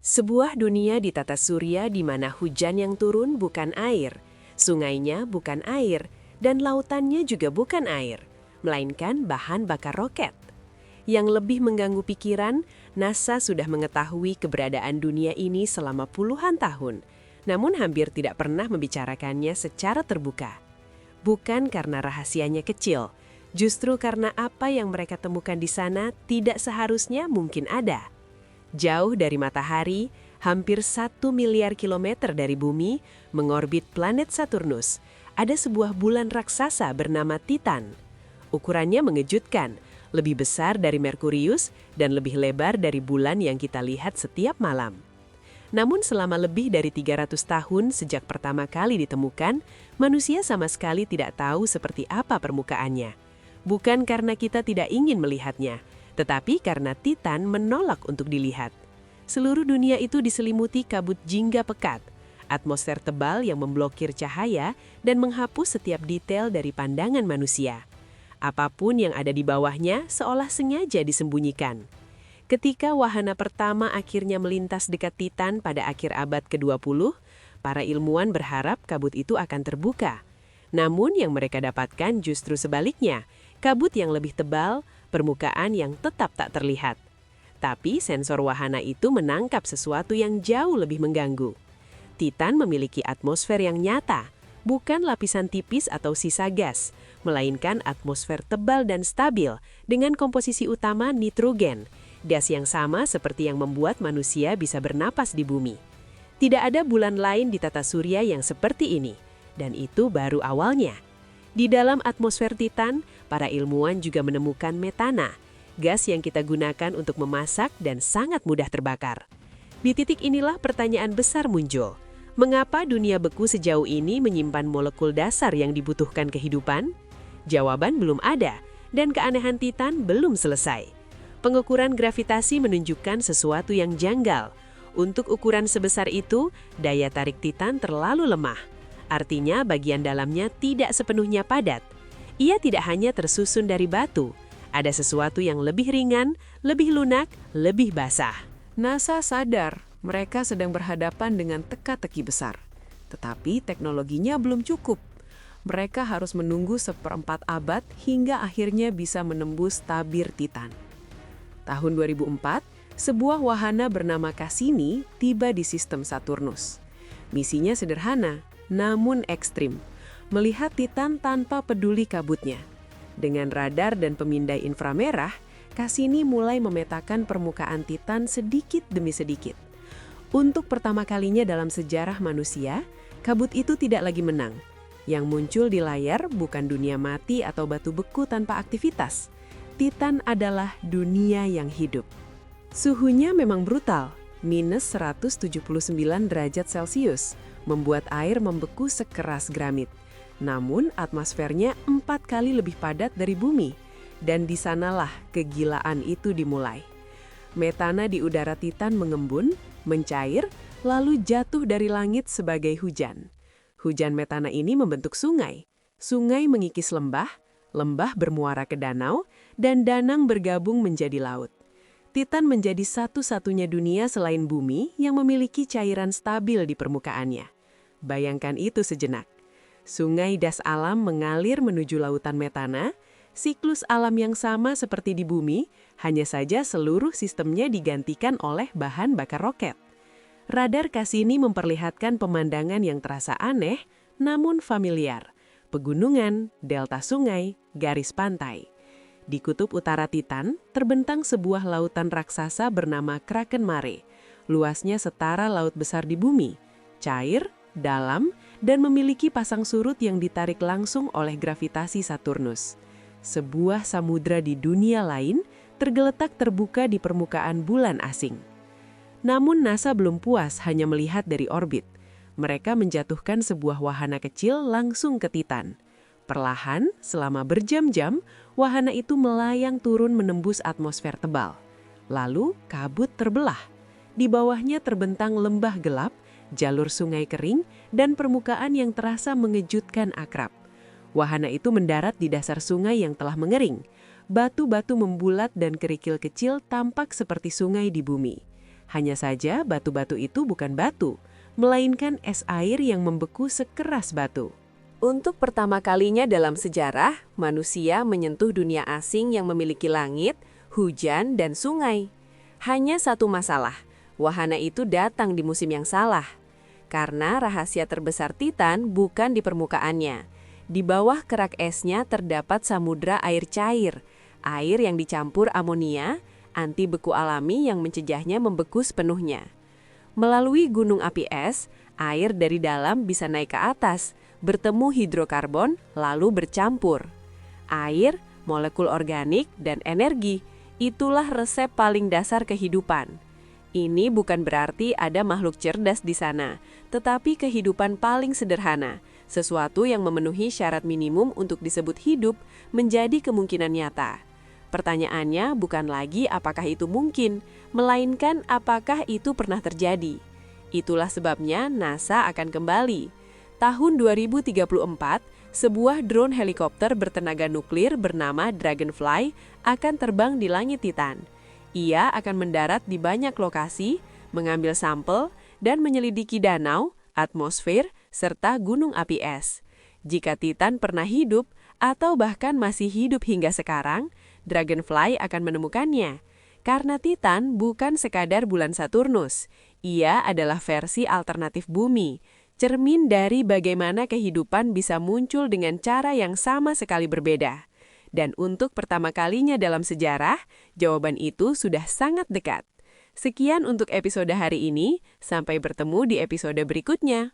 Sebuah dunia di tata surya di mana hujan yang turun bukan air, sungainya bukan air, dan lautannya juga bukan air, melainkan bahan bakar roket. Yang lebih mengganggu pikiran, NASA sudah mengetahui keberadaan dunia ini selama puluhan tahun, namun hampir tidak pernah membicarakannya secara terbuka. Bukan karena rahasianya kecil, justru karena apa yang mereka temukan di sana tidak seharusnya mungkin ada. Jauh dari matahari, hampir 1 miliar kilometer dari bumi, mengorbit planet Saturnus, ada sebuah bulan raksasa bernama Titan. Ukurannya mengejutkan, lebih besar dari Merkurius dan lebih lebar dari bulan yang kita lihat setiap malam. Namun selama lebih dari 300 tahun sejak pertama kali ditemukan, manusia sama sekali tidak tahu seperti apa permukaannya. Bukan karena kita tidak ingin melihatnya, tetapi karena Titan menolak untuk dilihat. Seluruh dunia itu diselimuti kabut jingga pekat, atmosfer tebal yang memblokir cahaya dan menghapus setiap detail dari pandangan manusia. Apapun yang ada di bawahnya seolah sengaja disembunyikan. Ketika wahana pertama akhirnya melintas dekat Titan pada akhir abad ke-20, para ilmuwan berharap kabut itu akan terbuka. Namun yang mereka dapatkan justru sebaliknya, kabut yang lebih tebal, permukaan yang tetap tak terlihat. Tapi sensor wahana itu menangkap sesuatu yang jauh lebih mengganggu. Titan memiliki atmosfer yang nyata, bukan lapisan tipis atau sisa gas, melainkan atmosfer tebal dan stabil dengan komposisi utama nitrogen, gas yang sama seperti yang membuat manusia bisa bernapas di bumi. Tidak ada bulan lain di tata surya yang seperti ini, dan itu baru awalnya. Di dalam atmosfer Titan, para ilmuwan juga menemukan metana, gas yang kita gunakan untuk memasak dan sangat mudah terbakar. Di titik inilah pertanyaan besar muncul. Mengapa dunia beku sejauh ini menyimpan molekul dasar yang dibutuhkan kehidupan? Jawaban belum ada, dan keanehan Titan belum selesai. Pengukuran gravitasi menunjukkan sesuatu yang janggal. Untuk ukuran sebesar itu, daya tarik Titan terlalu lemah. Artinya bagian dalamnya tidak sepenuhnya padat. Ia tidak hanya tersusun dari batu. Ada sesuatu yang lebih ringan, lebih lunak, lebih basah. NASA sadar mereka sedang berhadapan dengan teka-teki besar. Tetapi teknologinya belum cukup. Mereka harus menunggu 1/4 abad hingga akhirnya bisa menembus tabir Titan. Tahun 2004, sebuah wahana bernama Cassini tiba di sistem Saturnus. Misinya sederhana, namun ekstrim. Melihat Titan tanpa peduli kabutnya. Dengan radar dan pemindai inframerah, Cassini mulai memetakan permukaan Titan sedikit demi sedikit. Untuk pertama kalinya dalam sejarah manusia, kabut itu tidak lagi menang. Yang muncul di layar bukan dunia mati atau batu beku tanpa aktivitas. Titan adalah dunia yang hidup. Suhunya memang brutal, minus 179 derajat Celcius, membuat air membeku sekeras granit. Namun atmosfernya 4 kali lebih padat dari bumi, dan di sanalah kegilaan itu dimulai. Metana di udara Titan mengembun, mencair, lalu jatuh dari langit sebagai hujan. Hujan metana ini membentuk sungai. Sungai mengikis lembah, lembah bermuara ke danau, dan danau bergabung menjadi laut. Titan menjadi satu-satunya dunia selain bumi yang memiliki cairan stabil di permukaannya. Bayangkan itu sejenak. Sungai das alam mengalir menuju lautan metana, siklus alam yang sama seperti di bumi, hanya saja seluruh sistemnya digantikan oleh bahan bakar roket. Radar Cassini memperlihatkan pemandangan yang terasa aneh, namun familiar. Pegunungan, delta sungai, garis pantai. Di kutub utara Titan, terbentang sebuah lautan raksasa bernama Kraken Mare. Luasnya setara laut besar di bumi, cair, dalam, dan memiliki pasang surut yang ditarik langsung oleh gravitasi Saturnus. Sebuah samudra di dunia lain tergeletak terbuka di permukaan bulan asing. Namun NASA belum puas hanya melihat dari orbit. Mereka menjatuhkan sebuah wahana kecil langsung ke Titan. Perlahan, selama berjam-jam, wahana itu melayang turun menembus atmosfer tebal. Lalu, kabut terbelah. Di bawahnya terbentang lembah gelap, jalur sungai kering, dan permukaan yang terasa mengejutkan akrab. Wahana itu mendarat di dasar sungai yang telah mengering. Batu-batu membulat dan kerikil kecil tampak seperti sungai di bumi. Hanya saja batu-batu itu bukan batu, melainkan es air yang membeku sekeras batu. Untuk pertama kalinya dalam sejarah, manusia menyentuh dunia asing yang memiliki langit, hujan, dan sungai. Hanya satu masalah, wahana itu datang di musim yang salah. Karena rahasia terbesar Titan bukan di permukaannya. Di bawah kerak esnya terdapat samudra air cair, air yang dicampur amonia, anti beku alami yang mencegahnya membeku sepenuhnya. Melalui gunung api es, air dari dalam bisa naik ke atas, bertemu hidrokarbon, lalu bercampur. Air, molekul organik, dan energi, itulah resep paling dasar kehidupan. Ini bukan berarti ada makhluk cerdas di sana, tetapi kehidupan paling sederhana, sesuatu yang memenuhi syarat minimum untuk disebut hidup menjadi kemungkinan nyata. Pertanyaannya bukan lagi apakah itu mungkin, melainkan apakah itu pernah terjadi. Itulah sebabnya NASA akan kembali. Tahun 2034, sebuah drone helikopter bertenaga nuklir bernama Dragonfly akan terbang di langit Titan. Ia akan mendarat di banyak lokasi, mengambil sampel, dan menyelidiki danau, atmosfer, serta gunung api es. Jika Titan pernah hidup, atau bahkan masih hidup hingga sekarang, Dragonfly akan menemukannya. Karena Titan bukan sekadar bulan Saturnus, ia adalah versi alternatif bumi, cermin dari bagaimana kehidupan bisa muncul dengan cara yang sama sekali berbeda. Dan untuk pertama kalinya dalam sejarah, jawaban itu sudah sangat dekat. Sekian untuk episode hari ini, sampai bertemu di episode berikutnya.